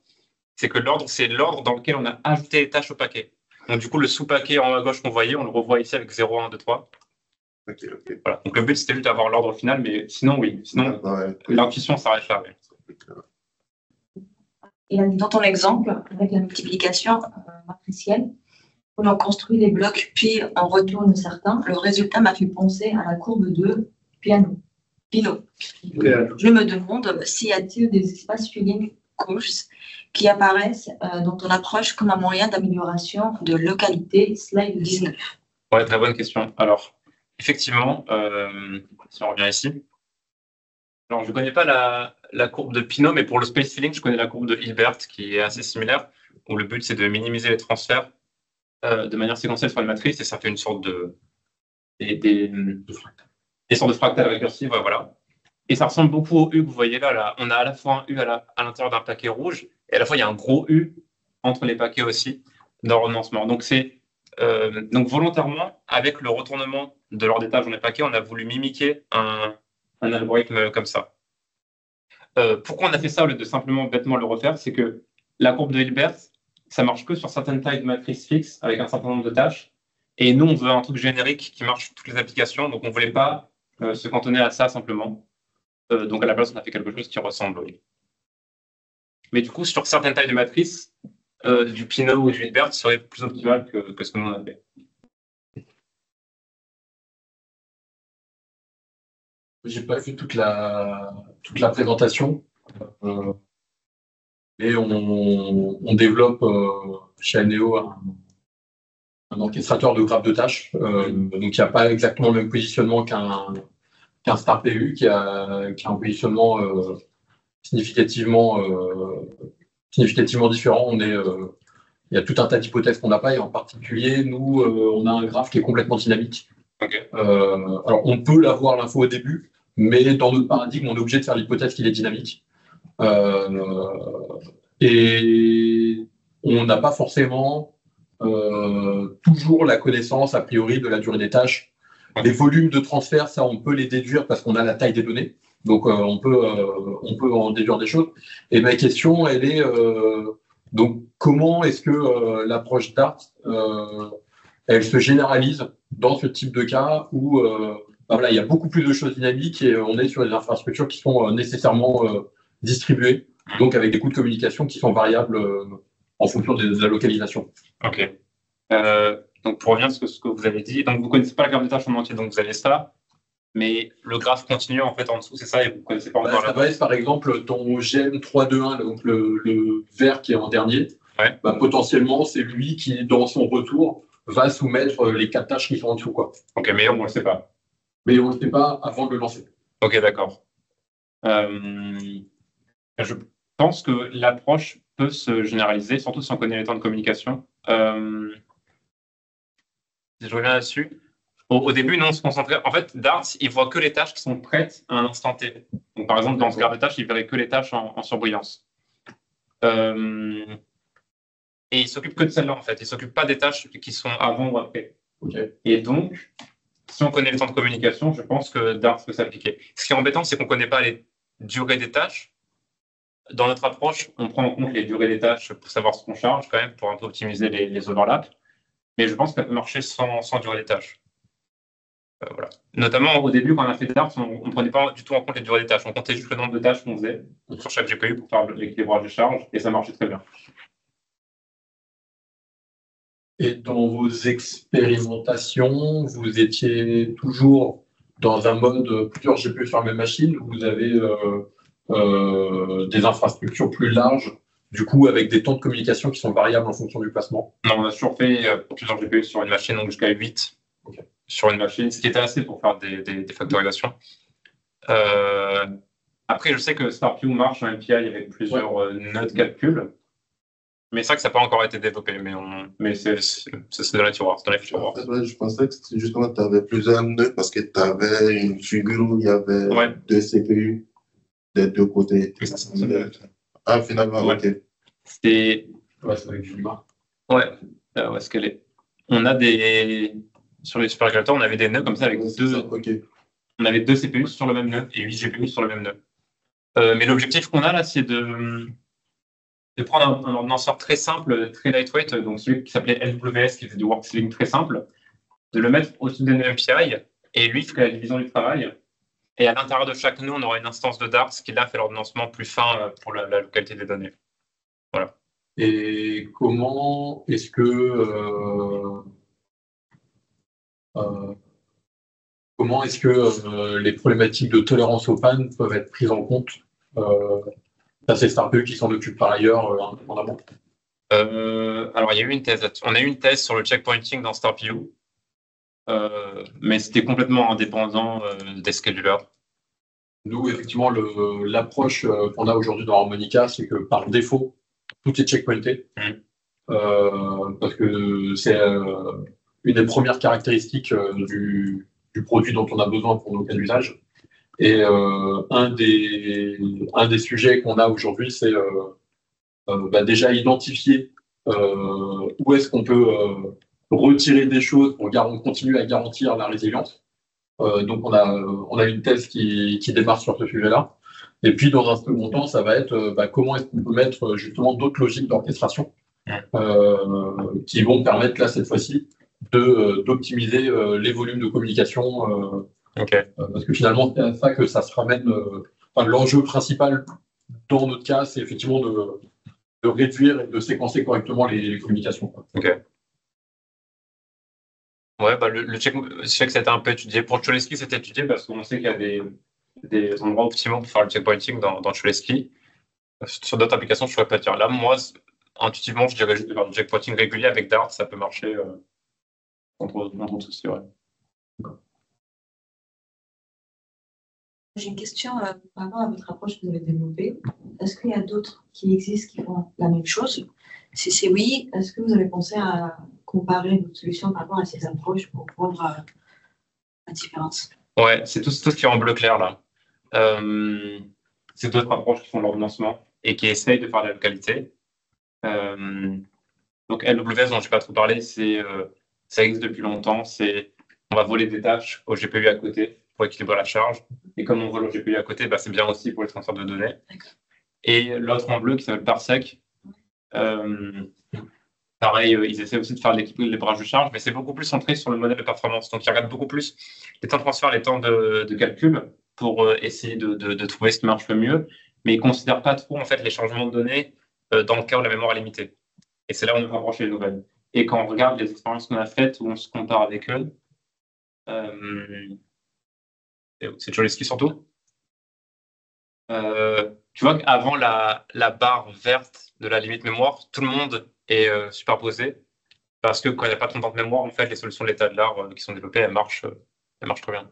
c'est que l'ordre, c'est l'ordre dans lequel on a ajouté les tâches au paquet. Donc, du coup, le sous-paquet en haut à gauche qu'on voyait, on le revoit ici avec 0, 1, 2, 3. Okay. Voilà. Donc, le but, c'était juste d'avoir l'ordre au final, mais sinon, oui. Sinon, l'intuition s'arrête là. Oui. Et dans ton exemple, avec la multiplication matricielle, on a construit les blocs, puis on retourne certains. Le résultat m'a fait penser à la courbe de Pinot. Je me demande s'il y a-t-il des espaces filling course qui apparaissent dans ton approche comme un moyen d'amélioration de localité. Slide 19. Ouais, très bonne question. Alors, effectivement, si on revient ici, alors je ne connais pas la courbe de Pinot, mais pour le space filling, je connais la courbe de Hilbert qui est assez similaire, où le but c'est de minimiser les transferts de manière séquentielle sur les matrices, et ça fait une sorte des sortes de fractales récursives, voilà. Et ça ressemble beaucoup au U que vous voyez là. On a à la fois un U à l'intérieur d'un paquet rouge, et à la fois il y a un gros U entre les paquets aussi d'ordonnancement. Donc donc volontairement, avec le retournement de l'ordre d'étage dans les paquets, on a voulu mimiquer un algorithme comme ça. Pourquoi on a fait ça au lieu de simplement bêtement le refaire? C'est que la courbe de Hilbert, ça marche que sur certaines tailles de matrices fixes avec un certain nombre de tâches. Et nous, on veut un truc générique qui marche sur toutes les applications. Donc, on ne voulait pas se cantonner à ça simplement. Donc, à la place, on a fait quelque chose qui ressemble, oui. Mais du coup, sur certaines tailles de matrices, du Pinot ou du Hilbert serait plus optimal que ce que nous on a fait. J'ai pas vu toute la présentation. Et on développe chez Aneo un orchestrateur de graphe de tâches. Donc, il n'y a pas exactement le même positionnement qu'un Star PU, qui a un positionnement significativement différent. Il y a tout un tas d'hypothèses qu'on n'a pas, et en particulier, nous, on a un graphe qui est complètement dynamique. Okay. Alors, on peut l'avoir l'info au début, mais dans notre paradigme, on est obligé de faire l'hypothèse qu'il est dynamique. Et on n'a pas forcément toujours la connaissance, a priori, de la durée des tâches Les volumes de transfert, ça, on peut les déduire parce qu'on a la taille des données. Donc, on peut en déduire des choses. Et ma question, elle est, donc, comment est-ce que l'approche Dart, elle se généralise dans ce type de cas où voilà, il y a beaucoup plus de choses dynamiques et on est sur des infrastructures qui sont nécessairement distribuées, donc avec des coûts de communication qui sont variables en fonction de la localisation. Ok. Donc, pour revenir sur ce que vous avez dit, donc vous ne connaissez pas la graphe des tâches en entier, donc vous avez ça, mais le graphe continu en fait en dessous, c'est ça, et vous ne connaissez pas encore ça va être par exemple ton GM 321, donc le vert qui est en dernier. Ouais. Potentiellement, c'est lui qui, dans son retour, va soumettre les 4 tâches qui sont en dessous, quoi. Ok, mais on ne le sait pas. Mais on ne le sait pas avant de le lancer. Ok, d'accord. Je pense que l'approche peut se généraliser, surtout si on connaît les temps de communication. Si je reviens là-dessus, au début, nous, on se concentrait. En fait, Dart, il voit que les tâches qui sont prêtes à un instant T. Donc, par exemple, dans ce graphe de tâches, il verrait que les tâches en surbrillance. Et il s'occupe que de celles-là, en fait. Il ne s'occupe pas des tâches qui sont avant ou après. Okay. Et donc, si on connaît les temps de communication, je pense que Dart peut s'appliquer. Ce qui est embêtant, c'est qu'on ne connaît pas les durées des tâches. Dans notre approche, on prend en compte les durées des tâches pour savoir ce qu'on charge, quand même, pour un peu optimiser les overlaps. Mais je pense qu'elle peut marcher sans durée des tâches. Voilà. Notamment au début, quand on a fait Dart, on ne prenait pas du tout en compte les durées des tâches. On comptait juste le nombre de tâches qu'on faisait sur chaque GPU pour faire l'équilibrage des charges, et ça marchait très bien. Et dans vos expérimentations, vous étiez toujours dans un mode plusieurs GPU sur la même machine, ou vous avez des infrastructures plus larges, du coup, avec des temps de communication qui sont variables en fonction du placement? Non, on a toujours fait plusieurs GPU sur une machine, donc jusqu'à 8 sur une machine, ce qui était assez pour faire des factorisations. Après, je sais que StarPew marche en MPI avec plusieurs nœuds de calcul. Mais c'est vrai que ça n'a pas encore été développé, mais c'est dans la tiroir, c'est dans les tiroirs. Je pensais que justement tu avais plusieurs nœuds parce que tu avais une figure où il y avait 2 CPU des deux côtés. Ah, finalement, ok. C'est avec Julien. Ouais, où est-ce qu'elle est? On a sur les supercalculateurs, on avait des nœuds comme ça avec on avait 2 CPU sur le même nœud et 8 GPU sur le même nœud. Mais l'objectif qu'on a là, c'est de prendre un ordonnanceur très simple, très lightweight, donc celui qui s'appelait LWS, qui faisait du worksling très simple, de le mettre au-dessus des nœuds MPI, et lui ferait la division du travail. Et à l'intérieur de chaque nœud, on aura une instance de Dart, ce qui là fait l'ordonnancement plus fin pour la localité des données. Voilà. Et comment est-ce que les problématiques de tolérance aux pannes peuvent être prises en compte? Ça, c'est StarPew qui s'en occupe par ailleurs indépendamment. Alors, il y a eu une thèse là-dessus. On a eu une thèse sur le checkpointing dans StarPew, mais c'était complètement indépendant des schedulers. Nous, effectivement, l'approche qu'on a aujourd'hui dans Harmonica, c'est que par défaut, tout est checkpointé. Parce que c'est une des premières caractéristiques du produit dont on a besoin pour nos cas d'usage. Et un des sujets qu'on a aujourd'hui, c'est déjà identifier où est-ce qu'on peut retirer des choses pour continuer à garantir la résilience. Donc on a une thèse qui démarre sur ce sujet-là. Et puis dans un second temps, ça va être comment est-ce qu'on peut mettre justement d'autres logiques d'orchestration qui vont permettre là cette fois-ci d'optimiser les volumes de communication. Parce que finalement, c'est à ça que ça se ramène. L'enjeu principal dans notre cas, c'est effectivement de réduire et de séquencer correctement les communications. Ouais, le check, je sais que c'était un peu étudié. Pour Cholesky, c'était étudié parce qu'on sait qu'il y a des endroits optimaux pour faire le checkpointing dans Cholesky. Sur d'autres applications, je ne saurais pas dire. Là, moi, intuitivement, je dirais juste de faire du checkpointing régulier avec Dart, ça peut marcher contre tout souci. Ouais. J'ai une question par rapport à votre approche que vous avez développée. Est-ce qu'il y a d'autres qui existent qui font la même chose? Si c'est oui, est-ce que vous avez pensé à comparer votre solution par rapport à ces approches pour voir la différence? Ouais, c'est tout ce qui est en bleu clair là. C'est d'autres approches qui font l'ordonnancement et qui essayent de faire de la localité. Donc LWS, dont je n'ai pas trop parlé, ça existe depuis longtemps. C'est on va voler des tâches au GPU à côté pour équilibrer la charge. Et comme on vole au GPU à côté, c'est bien aussi pour les transferts de données. Et l'autre en bleu qui s'appelle Parsec, pareil, ils essaient aussi de faire l'équilibrage de charge, mais c'est beaucoup plus centré sur le modèle de performance. Donc, ils regardent beaucoup plus les temps de transfert, les temps de calcul pour essayer de trouver ce qui marche le mieux, mais ils ne considèrent pas trop en fait, les changements de données dans le cas où la mémoire est limitée. Et c'est là où on peut rapprocher les nouvelles. Et quand on regarde les expériences qu'on a faites, où on se compare avec eux, c'est Cholesky surtout. Tu vois qu'avant la barre verte de la limite mémoire, tout le monde est superposé parce que quand il n'y a pas de content de mémoire, en fait, les solutions de l'état de l'art qui sont développées, elles marchent très bien.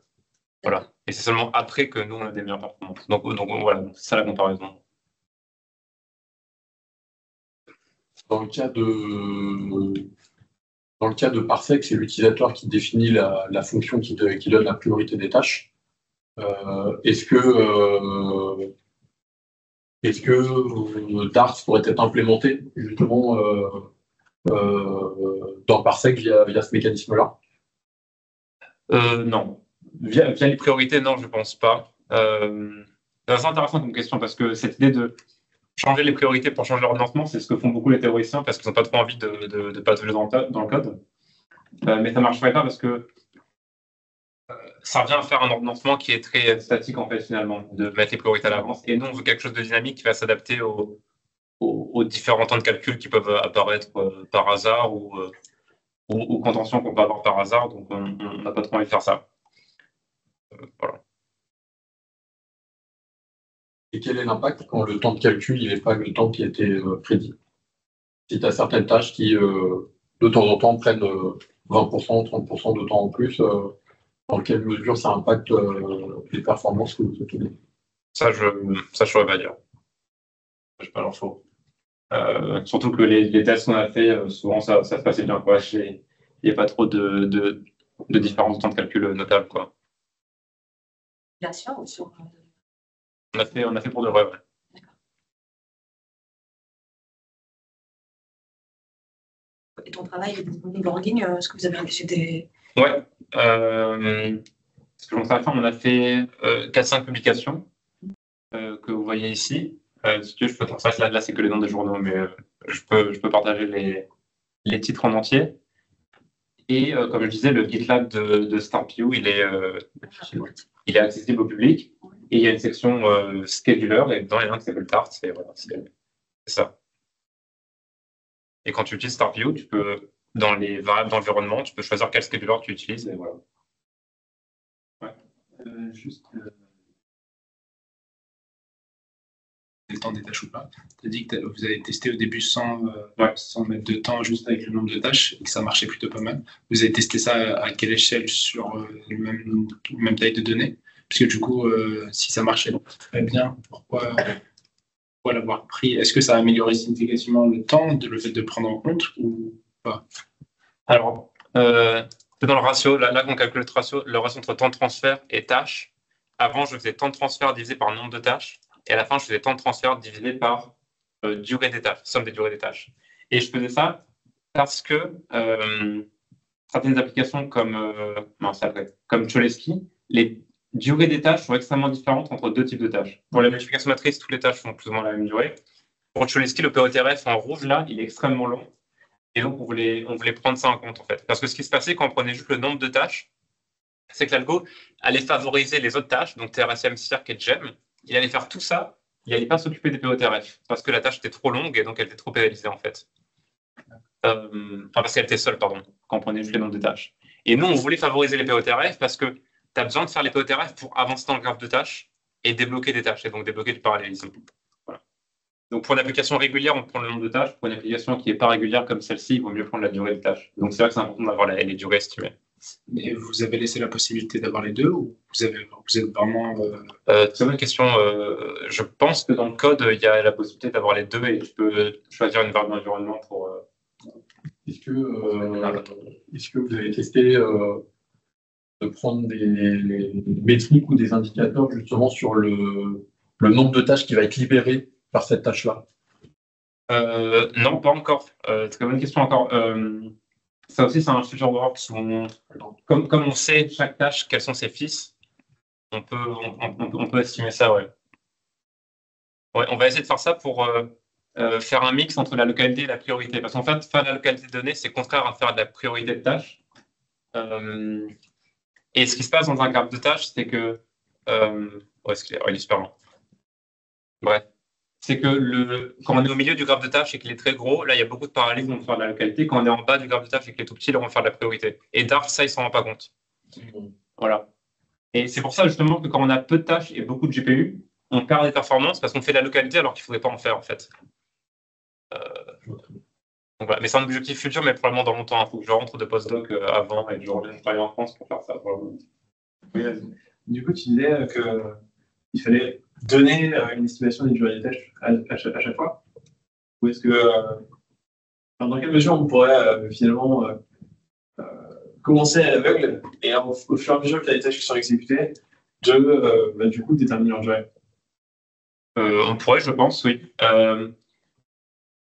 Voilà. Et c'est seulement après que nous, on a des meilleures performances. Donc voilà, c'est ça la comparaison. Dans le cas de Parsec, c'est l'utilisateur qui définit la fonction qui donne la priorité des tâches. Est-ce que Dart pourrait être implémenté justement dans Parsec via ce mécanisme-là? Non. Via les priorités, non, je ne pense pas. C'est intéressant comme question parce que cette idée de changer les priorités pour changer l'ordonnancement, c'est ce que font beaucoup les théoriciens parce qu'ils n'ont pas trop envie de patauger dans le code. Mais ça ne marcherait pas parce que ça revient à faire un ordonnancement qui est très statique en fait finalement, de mettre les priorités à l'avance. Et nous, on veut quelque chose de dynamique qui va s'adapter aux différents temps de calcul qui peuvent apparaître par hasard ou contentions qu'on peut avoir par hasard. Donc, on n'a pas trop envie de faire ça. Voilà. Et quel est l'impact quand le temps de calcul n'est pas le temps qui a été prédit? Si tu as certaines tâches qui, de temps en temps, prennent 20%, 30% de temps en plus, dans quelle mesure ça impacte les performances que vous obtenez? Ça, je ne saurais pas dire. Je n'ai pas l'info. Surtout que les tests qu'on a fait, souvent, ça se passait bien. Il n'y a pas trop de différence de temps de calcul notable. Quoi. Bien sûr, ou sur... On a fait pour de vrai, ouais. D'accord. Et ton travail est disponible en ligne? Est-ce que vous avez fait des... Ouais. On a fait 4-5 publications que vous voyez ici. Si tu veux, je peux faire ça. Là, c'est que les noms des journaux, mais je peux partager les titres en entier. Et comme je disais, le GitLab de StartPU, il est accessible au public. Et il y a une section scheduler, et dedans, il y en a un qui s'appelle Dart. C'est ça. Et quand tu utilises StartPU, tu peux, dans les variables d'environnement, tu peux choisir quel scheduler tu utilises. Et voilà. Ouais. Le temps des tâches ou pas. Tu as dit que vous avez testé au début sans mettre de temps, juste avec le nombre de tâches, et que ça marchait plutôt pas mal. Vous avez testé ça à quelle échelle sur le même taille de données? Parce que du coup, si ça marchait très bien, pourquoi l'avoir pris? Est-ce que ça a amélioré significativement le temps, le fait de prendre en compte ou pas? Alors, c'est dans le ratio, là qu'on calcule le ratio entre temps de transfert et tâches. Avant, je faisais temps de transfert divisé par nombre de tâches. Et à la fin, je faisais temps de transfert divisé par durée des tâches, somme des durées des tâches. Et je faisais ça parce que certaines applications comme Cholesky, les durées des tâches sont extrêmement différentes entre deux types de tâches. Pour la multiplication matrice, toutes les tâches font plus ou moins la même durée. Pour Cholesky, le POTRF en rouge, là, il est extrêmement long. Et donc, on voulait prendre ça en compte, en fait. Parce que ce qui se passait quand on prenait juste le nombre de tâches, c'est que l'algo allait favoriser les autres tâches, donc TRSM, Circ et GEM. Il allait faire tout ça, il n'allait pas s'occuper des POTRF, parce que la tâche était trop longue et donc elle était trop pénalisée, en fait. Parce qu'elle était seule, pardon, quand on prenait juste les nombres de tâches. Et nous, on voulait favoriser les POTRF parce que tu as besoin de faire les POTRF pour avancer dans le graphe de tâches et débloquer des tâches, et donc débloquer du parallélisme. Voilà. Donc, pour une application régulière, on prend le nombre de tâches. Pour une application qui n'est pas régulière comme celle-ci, il vaut mieux prendre la durée des tâches. Donc, c'est vrai que c'est important d'avoir les durées estimées. Et vous avez laissé la possibilité d'avoir les deux ou vous êtes vraiment... Très bonne question. Je pense que dans le code, il y a la possibilité d'avoir les deux et tu peux choisir une variable d'environnement pour... Est-ce que vous avez testé de prendre des métriques ou des indicateurs justement sur le nombre de tâches qui va être libéré par cette tâche-là? Non, pas encore. Très bonne question encore. Ça aussi, c'est un futur work où comme on sait chaque tâche quels sont ses fils, on peut estimer ça, ouais. Ouais, on va essayer de faire ça pour faire un mix entre la localité et la priorité. Parce qu'en fait, faire la localité de données, c'est contraire à faire de la priorité de tâches. Et ce qui se passe dans un graphe de tâches, c'est que... où est-ce qu'il est? Oh, il est super long. Bref. C'est que quand on est au milieu du graphe de tâches et qu'il est très gros, là, il y a beaucoup de parallélismes qui vont faire de la localité. Quand on est en bas du graphe de tâches et qu'il est tout petit, là, on va faire de la priorité. Et Dart, ça, il ne s'en rend pas compte. Voilà. Et c'est pour ça, justement, que quand on a peu de tâches et beaucoup de GPU, on perd des performances parce qu'on fait de la localité alors qu'il ne faudrait pas en faire, en fait. Donc, voilà. Mais c'est un objectif futur, mais probablement dans longtemps. Il faut que je rentre de postdoc avant et que je revienne travailler en France pour faire ça. Oui, du coup, tu disais qu'il fallait donner une estimation des durées des tâches à chaque fois. Ou est-ce que, dans quelle mesure on pourrait finalement commencer à l'aveugle et au fur et à mesure que tu as des tâches qui sont exécutées, du coup, déterminer leur durée? On pourrait, je pense, oui.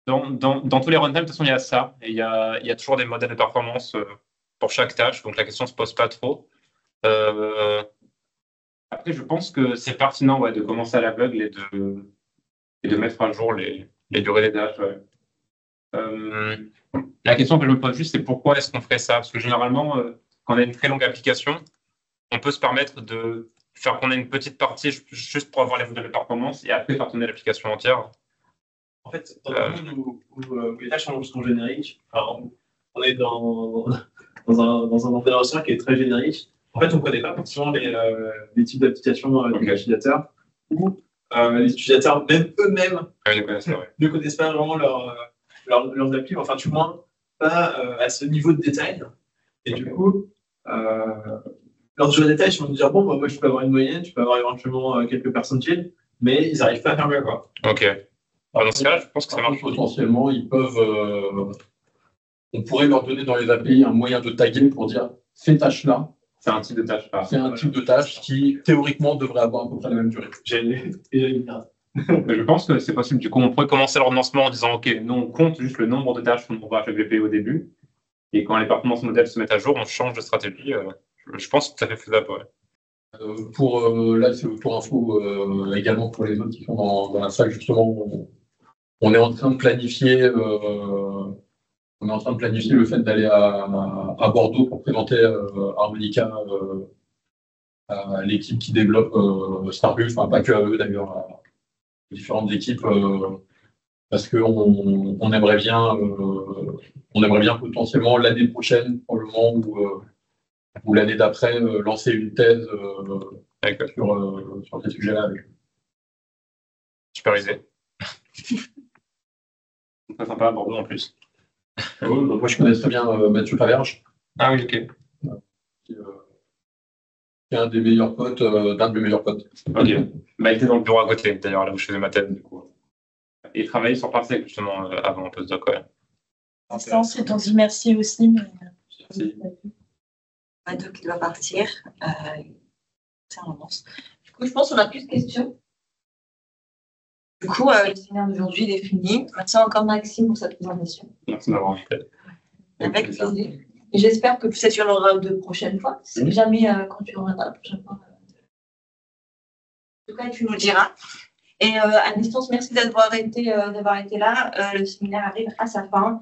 Dans tous les runtimes, de toute façon, il y a ça. Et il y a toujours des modèles de performance pour chaque tâche, donc la question ne se pose pas trop. Après, je pense que c'est pertinent de commencer à l'aveugle et de mettre à jour les durées des tâches. Ouais. La question que je me pose juste, c'est pourquoi est-ce qu'on ferait ça? Parce que généralement, quand on a une très longue application, on peut se permettre de faire qu'on ait une petite partie juste pour avoir les modèles de performance et après faire tourner l'application entière. En fait, dans un monde où les tâches sont génériques, on est dans un environnement qui est très générique. En fait, on ne connaît pas forcément les types d'applications des utilisateurs, ou les utilisateurs, même eux-mêmes, ne connaissent pas vraiment leurs applis, enfin, du moins, pas à ce niveau de détail. Et du coup, leurs durées de détail, ils vont nous dire bon, moi, je peux avoir une moyenne, tu peux avoir éventuellement quelques percentiles, mais ils n'arrivent pas à faire mieux, quoi. Ok. Dans ce cas-là, je pense que ça marche. Potentiellement, ils peuvent. On pourrait leur donner dans les API un moyen de taguer pour dire ces tâches-là. C'est un type de tâche. C'est un type de tâche qui, théoriquement, devrait avoir à peu près la même durée. Je pense que c'est possible. Du coup, on pourrait commencer leur lancement en disant OK, nous, on compte juste le nombre de tâches qu'on envoie à chaque VP au début. Et quand les performances modèles se mettent à jour, on change de stratégie. Je pense que ça fait faisable. Ouais. Là, c'est pour info, également pour les autres qui sont dans la salle, justement, on est en train de planifier. On est en train de planifier le fait d'aller à Bordeaux pour présenter Harmonica à l'équipe qui développe Starbus, enfin pas que à eux d'ailleurs, à différentes équipes, parce qu'on aimerait bien potentiellement l'année prochaine, probablement, ou l'année d'après, lancer une thèse sur ces sujets-là avec eux. Super idée. C'est très sympa à Bordeaux en plus. Moi, je connais très bien Mathieu Faverge. Ah oui, ok. Qui est un des meilleurs potes, d'un de mes meilleurs potes. Ok. Bah, il était dans le bureau à côté, d'ailleurs, là où je faisais ma thèse, du coup. Et il travaillait sur Parsec, justement, avant postdoc, ouais. Instance, et t'en dis merci aussi. Mais... Merci. Donc, il doit partir. C'est un avance. Du coup, je pense qu'on a plus de questions. Du coup, le séminaire d'aujourd'hui est fini. Merci encore Maxime pour cette présentation. Merci d'avoir invité. Avec plaisir. Et j'espère que peut-être il y en aura de prochaines fois. Si jamais quand tu reviendras la prochaine fois. En tout cas, tu nous diras. Et à distance, merci d'avoir été là. Le séminaire arrive à sa fin.